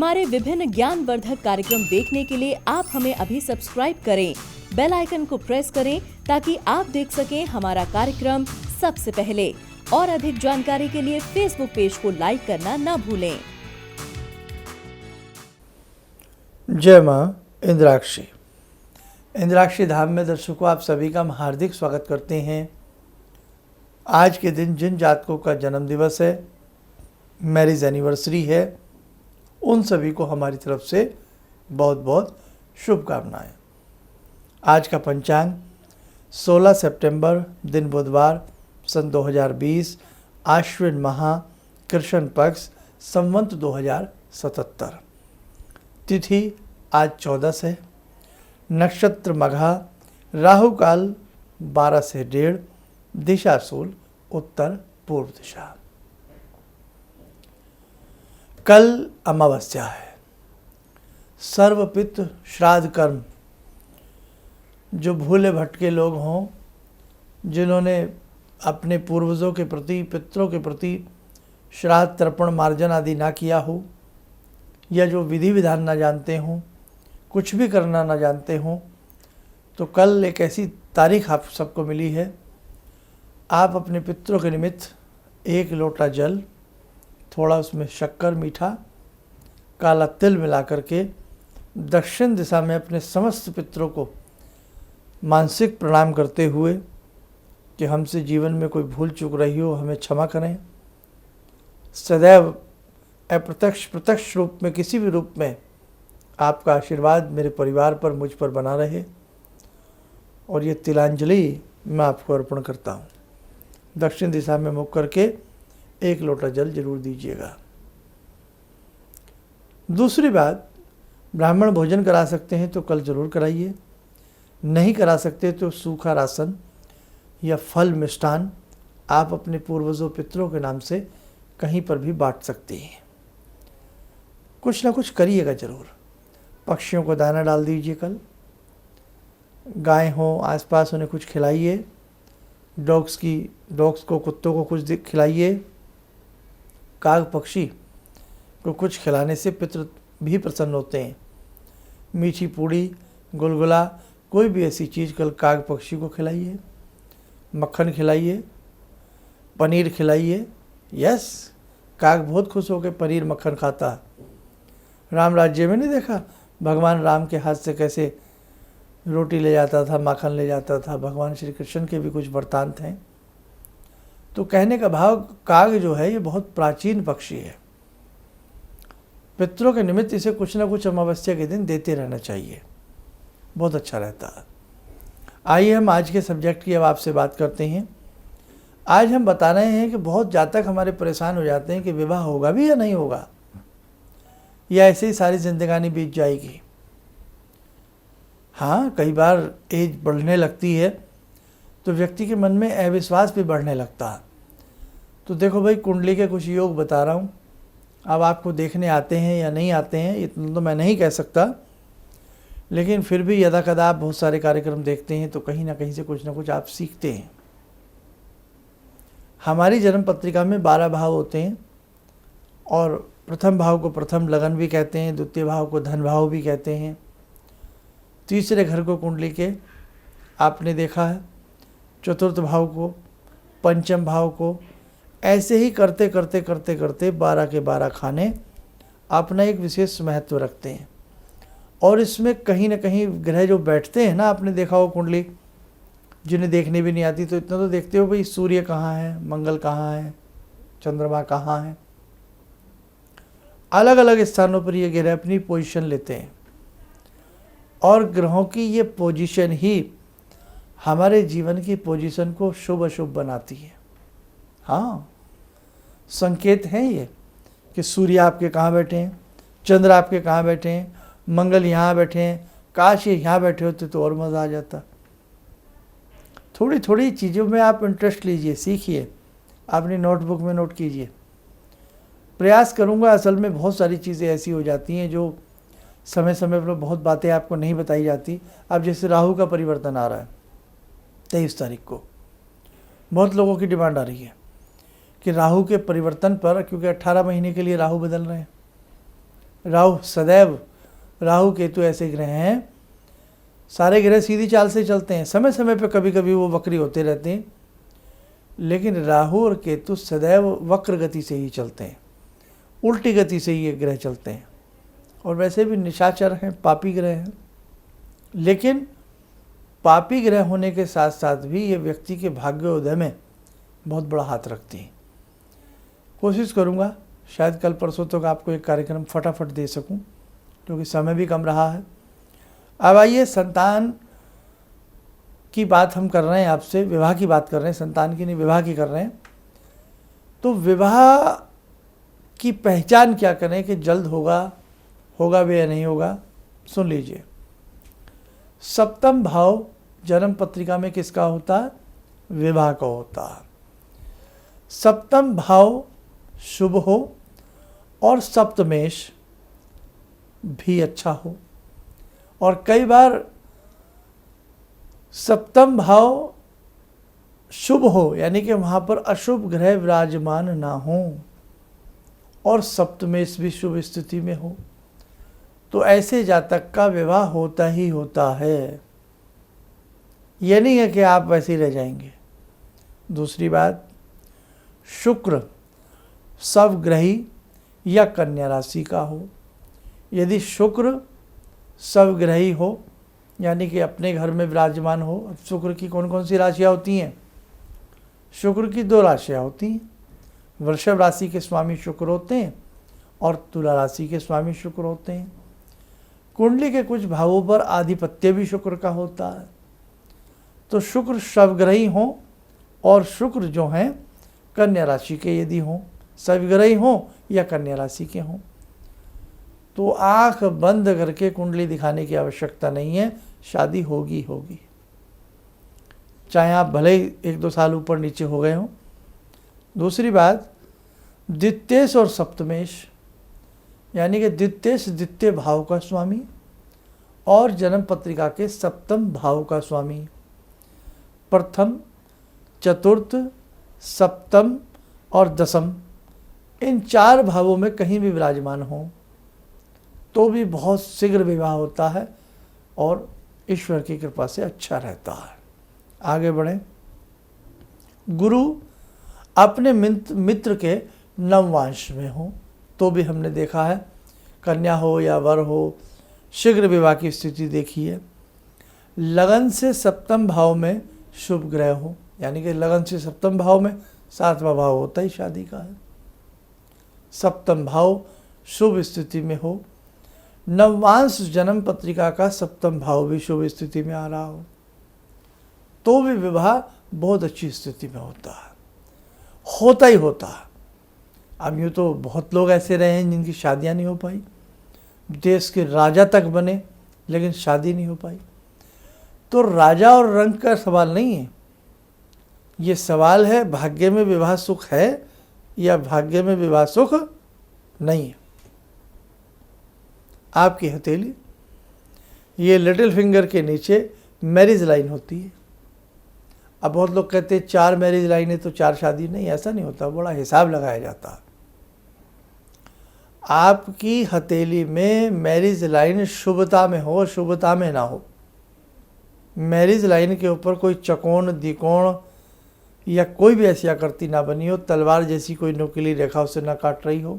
हमारे विभिन्न ज्ञानवर्धक कार्यक्रम देखने के लिए आप हमें अभी सब्सक्राइब करें, बेल आइकन को प्रेस करें ताकि आप देख सकें हमारा कार्यक्रम सबसे पहले। और अधिक जानकारी के लिए फेसबुक पेज को लाइक करना न भूलें। जय माँ इंद्राक्षी। इंद्राक्षी धाम में दर्शकों आप सभी का हम हार्दिक स्वागत करते हैं। आज के दिन जिन जातकों का जन्म दिवस है, मैरिज एनिवर्सरी है, उन सभी को हमारी तरफ से बहुत बहुत शुभकामनाएं। आज का पंचांग 16 सितंबर दिन बुधवार सन 2020 आश्विन माह कृष्ण पक्ष संवत 2077। तिथि आज 14 है। नक्षत्र मघा, राहु काल 12 से 1:30, दिशा शूल उत्तर पूर्व दिशा। कल अमावस्या है। सर्वपितृ श्राद्ध कर्म, जो भूले भटके लोग हों, जिन्होंने अपने पूर्वजों के प्रति, पितरों के प्रति श्राद्ध तर्पण मार्जन आदि ना किया हो, या जो विधि विधान ना जानते हों, कुछ भी करना ना जानते हों, तो कल एक ऐसी तारीख आप सबको मिली है। आप अपने पितरों के निमित्त 1 लोटा जल, थोड़ा उसमें शक्कर, मीठा, काला तिल मिला करके दक्षिण दिशा में अपने समस्त पितरों को मानसिक प्रणाम करते हुए कि हमसे जीवन में कोई भूल चूक रही हो, हमें क्षमा करें। सदैव अप्रत्यक्ष प्रत्यक्ष रूप में, किसी भी रूप में आपका आशीर्वाद मेरे परिवार पर, मुझ पर बना रहे। और ये तिलांजलि मैं आपको अर्पण करता हूँ। दक्षिण दिशा में मुख करके 1 लोटा जल जरूर दीजिएगा। दूसरी बात, ब्राह्मण भोजन करा सकते हैं तो कल जरूर कराइए। नहीं करा सकते तो सूखा राशन या फल मिष्ठान आप अपने पूर्वजों पितरों के नाम से कहीं पर भी बांट सकते हैं। कुछ ना कुछ करिएगा जरूर। पक्षियों को दाना डाल दीजिए कल। गाय हो आसपास, उन्हें कुछ खिलाइए। डॉग्स को, कुत्तों को कुछ खिलाइए। काग पक्षी को कुछ खिलाने से पितृ भी प्रसन्न होते हैं। मीठी पूड़ी, गुलगुला, कोई भी ऐसी चीज़ कल काग पक्षी को खिलाइए। मक्खन खिलाइए, पनीर खिलाइए। यस, काग बहुत खुश होकर पनीर मक्खन खाता है। राम राज्य में नहीं देखा भगवान राम के हाथ से कैसे रोटी ले जाता था, माखन ले जाता था। भगवान श्री कृष्ण के भी कुछ वृत्तांत हैं। तो कहने का भाव, काग जो है ये बहुत प्राचीन पक्षी है। पितरों के निमित्त इसे कुछ ना कुछ अमावस्या के दिन देते रहना चाहिए, बहुत अच्छा रहता है। आइए हम आज के सब्जेक्ट की अब आपसे बात करते हैं। आज हम बता रहे हैं कि बहुत जातक हमारे परेशान हो जाते हैं कि विवाह होगा भी या नहीं होगा, या ऐसे ही सारी जिंदगानी बीत जाएगी। हाँ, कई बार एज बढ़ने लगती है तो व्यक्ति के मन में अविश्वास भी बढ़ने लगता है। तो देखो भाई, कुंडली के कुछ योग बता रहा हूँ। अब आपको देखने आते हैं या नहीं आते हैं इतना तो मैं नहीं कह सकता, लेकिन फिर भी यदा कदा आप बहुत सारे कार्यक्रम देखते हैं तो कहीं ना कहीं से कुछ ना कुछ आप सीखते हैं। हमारी जन्म पत्रिका में 12 भाव होते हैं, और प्रथम भाव को प्रथम लगन भी कहते हैं, द्वितीय भाव को धन भाव भी कहते हैं, तीसरे घर को कुंडली के आपने देखा है, चतुर्थ भाव को, पंचम भाव को, ऐसे ही करते करते करते करते 12 के 12 खाने अपना एक विशेष महत्व रखते हैं। और इसमें कहीं ना कहीं ग्रह जो बैठते हैं ना, आपने देखा हो कुंडली, जिन्हें देखने भी नहीं आती तो इतना तो देखते हो भाई, सूर्य कहाँ है, मंगल कहाँ है, चंद्रमा कहाँ है। अलग अलग स्थानों पर ये ग्रह अपनी पोजीशन लेते हैं, और ग्रहों की ये पोजीशन ही हमारे जीवन की पोजीशन को शुभ अशुभ बनाती है। हाँ, संकेत हैं ये कि सूर्य आपके कहाँ बैठे हैं, चंद्र आपके कहाँ बैठे हैं, मंगल यहाँ बैठे हैं। काश ये यहाँ बैठे होते तो और मज़ा आ जाता। थोड़ी थोड़ी चीज़ों में आप इंटरेस्ट लीजिए, सीखिए, अपनी नोटबुक में नोट कीजिए। प्रयास करूँगा। असल में बहुत सारी चीज़ें ऐसी हो जाती हैं जो समय समय पर बहुत बातें आपको नहीं बताई जाती। अब जैसे राहु का परिवर्तन आ रहा है 23 तारीख को, बहुत लोगों की डिमांड आ रही है कि राहु के परिवर्तन पर, क्योंकि 18 महीने के लिए राहु बदल रहे हैं, राहु सदैव, राहु केतु ऐसे ग्रह हैं, सारे ग्रह सीधी चाल से चलते हैं, समय समय पर कभी कभी वो वक्री होते रहते हैं, लेकिन राहु और केतु सदैव वक्र गति से ही चलते हैं, उल्टी गति से ये ग्रह चलते हैं। और वैसे भी निशाचर हैं, पापी ग्रह हैं, लेकिन पापी ग्रह होने के साथ साथ भी ये व्यक्ति के भाग्योदय में बहुत बड़ा हाथ रखती हैं। कोशिश करूँगा शायद कल परसों तक आपको एक कार्यक्रम फटाफट दे सकूं, क्योंकि समय भी कम रहा है। अब आइए, संतान की बात हम कर रहे हैं, आपसे विवाह की बात कर रहे हैं, संतान की नहीं विवाह की कर रहे हैं। तो विवाह की पहचान क्या करें कि जल्द होगा भी या नहीं होगा, सुन लीजिए। सप्तम भाव जन्म पत्रिका में किसका होता है? विवाह का होता है। सप्तम भाव शुभ हो और सप्तमेश भी अच्छा हो, और कई बार सप्तम भाव शुभ हो यानी कि वहाँ पर अशुभ ग्रह विराजमान ना हो, और सप्तमेश भी शुभ स्थिति में हो, तो ऐसे जातक का विवाह होता ही होता है। ये नहीं है कि आप वैसे ही रह जाएंगे। दूसरी बात, शुक्र स्वग्रही या कन्या राशि का हो। यदि शुक्र स्वग्रही हो यानी कि अपने घर में विराजमान हो। अब शुक्र की कौन कौन सी राशियाँ होती हैं? शुक्र की 2 राशियाँ होती हैं। वृषभ राशि के स्वामी शुक्र होते हैं और तुला राशि के स्वामी शुक्र होते हैं। कुंडली के कुछ भावों पर आधिपत्य भी शुक्र का होता है। तो शुक्र स्वग्रही हों और शुक्र जो हैं कन्या राशि के यदि हों, स्वग्रही हों या कन्या राशि के हों, तो आंख बंद करके कुंडली दिखाने की आवश्यकता नहीं है, शादी होगी। चाहे आप भले ही 1-2 साल ऊपर नीचे हो गए हों। दूसरी बात, द्वितीयेश और सप्तमेश यानी कि द्वितीयेश द्वितीय भाव का स्वामी और जन्म पत्रिका के सप्तम भाव का स्वामी। प्रथम, चतुर्थ, सप्तम और दसम, इन 4 भावों में कहीं भी विराजमान हो तो भी बहुत शीघ्र विवाह होता है और ईश्वर की कृपा से अच्छा रहता है। आगे बढ़ें। गुरु अपने मित्र के नववांश में हो तो भी हमने देखा है, कन्या हो या वर हो, शीघ्र विवाह की स्थिति देखी है। लगन से सप्तम भाव में शुभ ग्रह हो यानी कि लगन से सप्तम भाव में 7वां भाव होता ही शादी का है। सप्तम भाव शुभ स्थिति में हो, नववांश जन्म पत्रिका का सप्तम भाव भी शुभ स्थिति में आ रहा हो तो भी विवाह बहुत अच्छी स्थिति में होता ही होता है। अब यूँ तो बहुत लोग ऐसे रहे हैं जिनकी शादियां नहीं हो पाई, देश के राजा तक बने लेकिन शादी नहीं हो पाई। तो राजा और रंग का सवाल नहीं है, ये सवाल है भाग्य में विवाह सुख है या भाग्य में विवाह सुख नहीं है। आपकी हथेली, ये लिटिल फिंगर के नीचे मैरिज लाइन होती है। अब बहुत लोग कहते हैं 4 मैरिज लाइन है तो 4 शादी, नहीं, ऐसा नहीं होता, बड़ा हिसाब लगाया जाता है। आपकी हथेली में मैरिज लाइन शुभता में हो, शुभता में ना हो। मैरिज लाइन के ऊपर कोई चकोण, द्विकोण या कोई भी ऐसी आकृति ना बनी हो, तलवार जैसी कोई नुकीली रेखा उसे ना काट रही हो,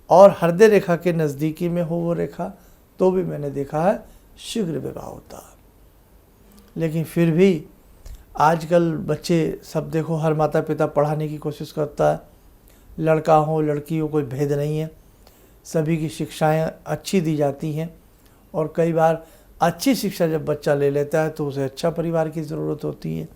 और हृदय रेखा के नज़दीकी में हो वो रेखा, तो भी मैंने देखा है शीघ्र विवाह होता है। लेकिन फिर भी आजकल बच्चे सब देखो, हर माता पिता पढ़ाने की कोशिश करता है, लड़का हो लड़की हो कोई भेद नहीं है, सभी की शिक्षाएं अच्छी दी जाती हैं। और कई बार अच्छी शिक्षा जब बच्चा ले लेता है तो उसे अच्छा परिवार की ज़रूरत होती है।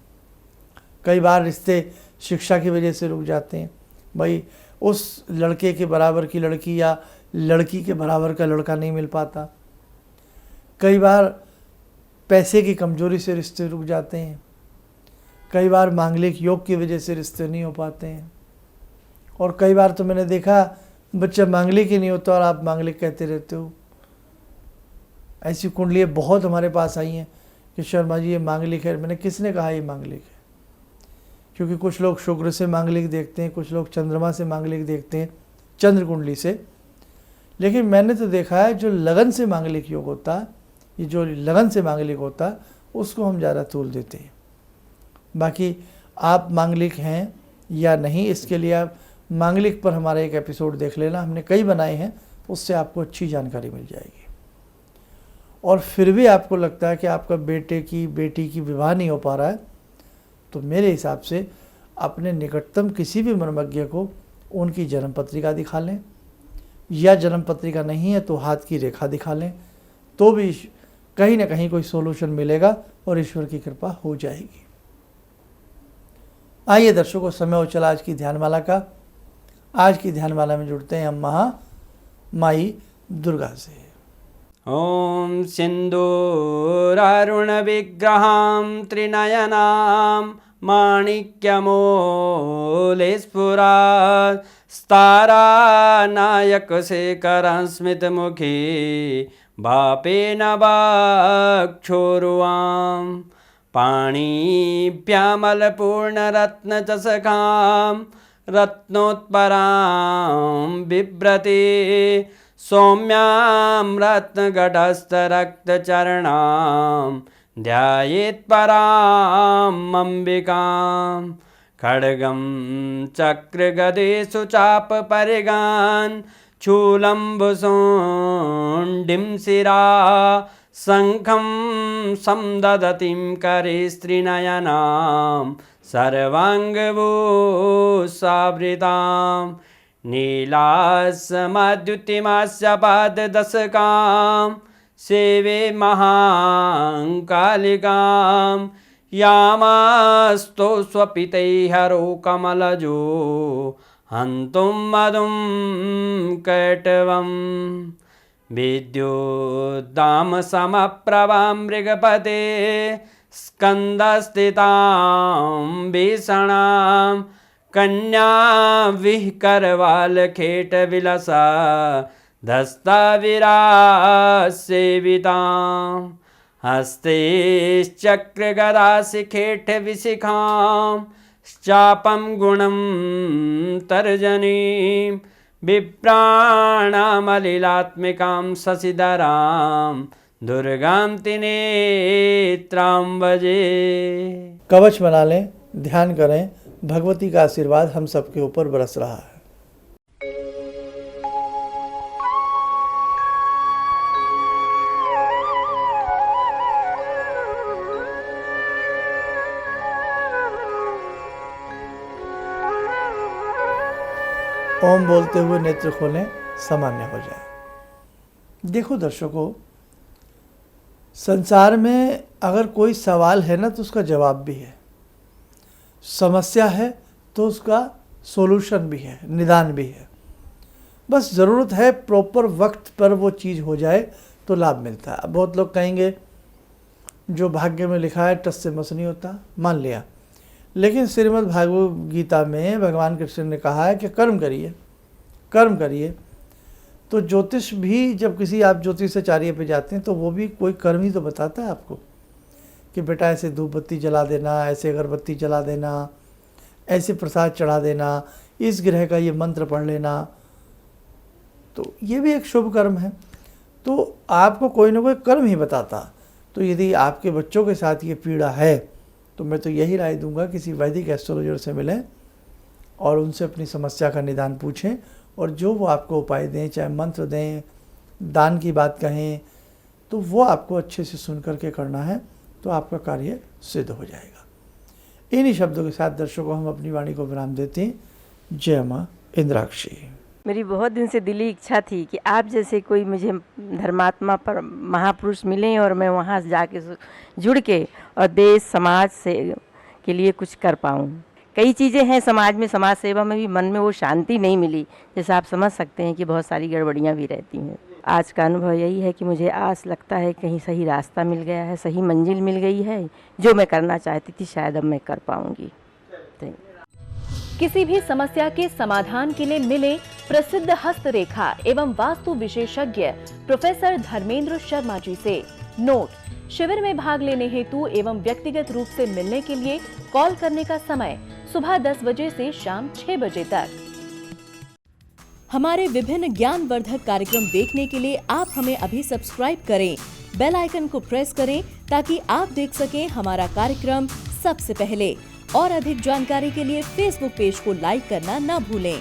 कई बार रिश्ते शिक्षा की वजह से रुक जाते हैं, भाई उस लड़के के बराबर की लड़की या लड़की के बराबर का लड़का नहीं मिल पाता। कई बार पैसे की कमजोरी से रिश्ते रुक जाते हैं, कई बार मांगलिक योग की वजह से रिश्ते नहीं हो पाते हैं, और कई बार तो मैंने देखा बच्चा मांगलिक ही नहीं होता और आप मांगलिक कहते रहते हो। ऐसी कुंडलियाँ बहुत हमारे पास आई हैं कि शर्मा जी ये मांगलिक है। मैंने किसने कहा ये मांगलिक है? क्योंकि कुछ लोग शुक्र से मांगलिक देखते हैं, कुछ लोग चंद्रमा से मांगलिक देखते हैं, चंद्र कुंडली से, लेकिन मैंने तो देखा है जो लगन से मांगलिक योग होता है, ये जो लगन से मांगलिक होता है उसको हम ज़्यादा तूल देते हैं। बाकी आप मांगलिक हैं या नहीं, इसके लिए आप मांगलिक पर हमारा एक एपिसोड देख लेना, हमने कई बनाए हैं, उससे आपको अच्छी जानकारी मिल जाएगी। और फिर भी आपको लगता है कि आपका बेटे की बेटी की विवाह नहीं हो पा रहा है, तो मेरे हिसाब से अपने निकटतम किसी भी मनोवैज्ञ को उनकी जन्म पत्रिका दिखा लें, या जन्म पत्रिका नहीं है तो हाथ की रेखा दिखा लें, तो भी कहीं ना कहीं कोई सोल्यूशन मिलेगा और ईश्वर की कृपा हो जाएगी। आइए दर्शकों, समय हो चला आज की ध्यानमाला का। आज की ध्यानमाला में जुड़ते हैं हम माई दुर्गा से। ॐ सिन्दूरारुणविग्रहां त्रिनयनां माणिक्यमूलस्फुरात् स्तारानायकशेखरं स्मितमुखी भापेन वक्षोरुवां पाणिभ्यामलपूर्णरत्नचषकां रत्नोत्परां बिभ्रति सौम्यां रत्नगटस्थरक्तचरणां ध्यायेत्परां अम्बिकां खड्गं चक्रगदेषु चापपरिगान् शूलम्बुसुण्डिं शिरा शङ्खं संदधतीं करे स्त्रीनयनां सर्वाङ्गभूषावृतां नीलास्मद्युतिमास्य पाददशकां सेवे महाकालिकां यामास्तो स्वपितैहरो कमलजो हन्तुं मधुं कैटवं विद्युद्दामसमप्रभां मृगपते स्कन्दस्थितां भीषणां कन्या विहकरवालखेटविलसा धस्ताविरासेवितां हस्तेश्चक्रगदाशिखेटविशिखां चापं गुणं तर्जनीं विप्राणामलिलात्मिकां शशिधरां दुर्गां त्रिनेत्रां भजे। कवच बना लें, ध्यान करें, भगवती का आशीर्वाद हम सबके ऊपर बरस रहा है। ओम बोलते हुए नेत्र खोलें, सामान्य हो जाए। देखो दर्शकों, संसार में अगर कोई सवाल है ना तो उसका जवाब भी है, समस्या है तो उसका सॉल्यूशन भी है, निदान भी है। बस ज़रूरत है प्रॉपर वक्त पर वो चीज़ हो जाए तो लाभ मिलता है। अब बहुत लोग कहेंगे जो भाग्य में लिखा है टस से मस नहीं होता, मान लिया, लेकिन श्रीमद् भागवत गीता में भगवान कृष्ण ने कहा है कि कर्म करिए, कर्म करिए। तो ज्योतिष भी, जब किसी आप ज्योतिषाचार्य पे जाते हैं तो वो भी कोई कर्म ही तो बताता है आपको कि बेटा ऐसे धूप बत्ती जला देना, ऐसे अगरबत्ती जला देना, ऐसे प्रसाद चढ़ा देना, इस ग्रह का ये मंत्र पढ़ लेना, तो ये भी एक शुभ कर्म है। तो आपको कोई ना कोई कर्म ही बताता। तो यदि आपके बच्चों के साथ ये पीड़ा है तो मैं तो यही राय दूंगा किसी वैदिक एस्ट्रोलॉजर से मिलें और उनसे अपनी समस्या का निदान पूछें, और जो वो आपको उपाय दें, चाहे मंत्र दें, दान की बात कहें, तो वो आपको अच्छे से सुन करके करना है, तो आपका कार्य सिद्ध हो जाएगा। इन्हीं शब्दों के साथ दर्शकों हम अपनी वाणी को विराम देते हैं। जय माँ इंद्राक्षी। मेरी बहुत दिन से दिली इच्छा थी कि आप जैसे कोई मुझे धर्मात्मा पर महापुरुष मिलें और मैं वहाँ जाके जुड़ के और देश समाज से के लिए कुछ कर पाऊँ। कई चीज़ें हैं समाज में, समाज सेवा में भी मन में वो शांति नहीं मिली, जैसे आप समझ सकते हैं कि बहुत सारी गड़बड़ियाँ भी रहती हैं। आज का अनुभव यही है कि मुझे आस लगता है कहीं सही रास्ता मिल गया है, सही मंजिल मिल गई है। जो मैं करना चाहती थी शायद अब मैं कर पाऊँगी। किसी भी समस्या के समाधान के लिए मिले प्रसिद्ध हस्तरेखा एवं वास्तु विशेषज्ञ प्रोफेसर धर्मेंद्र शर्मा जी से। नोट: शिविर में भाग लेने हेतु एवं व्यक्तिगत रूप से मिलने के लिए कॉल करने का समय सुबह 10 बजे से शाम 6 बजे तक। हमारे विभिन्न ज्ञानवर्धक कार्यक्रम देखने के लिए आप हमें अभी सब्सक्राइब करें, बेल आइकन को प्रेस करें ताकि आप देख सकें हमारा कार्यक्रम सबसे पहले। और अधिक जानकारी के लिए फेसबुक पेज को लाइक करना न भूलें।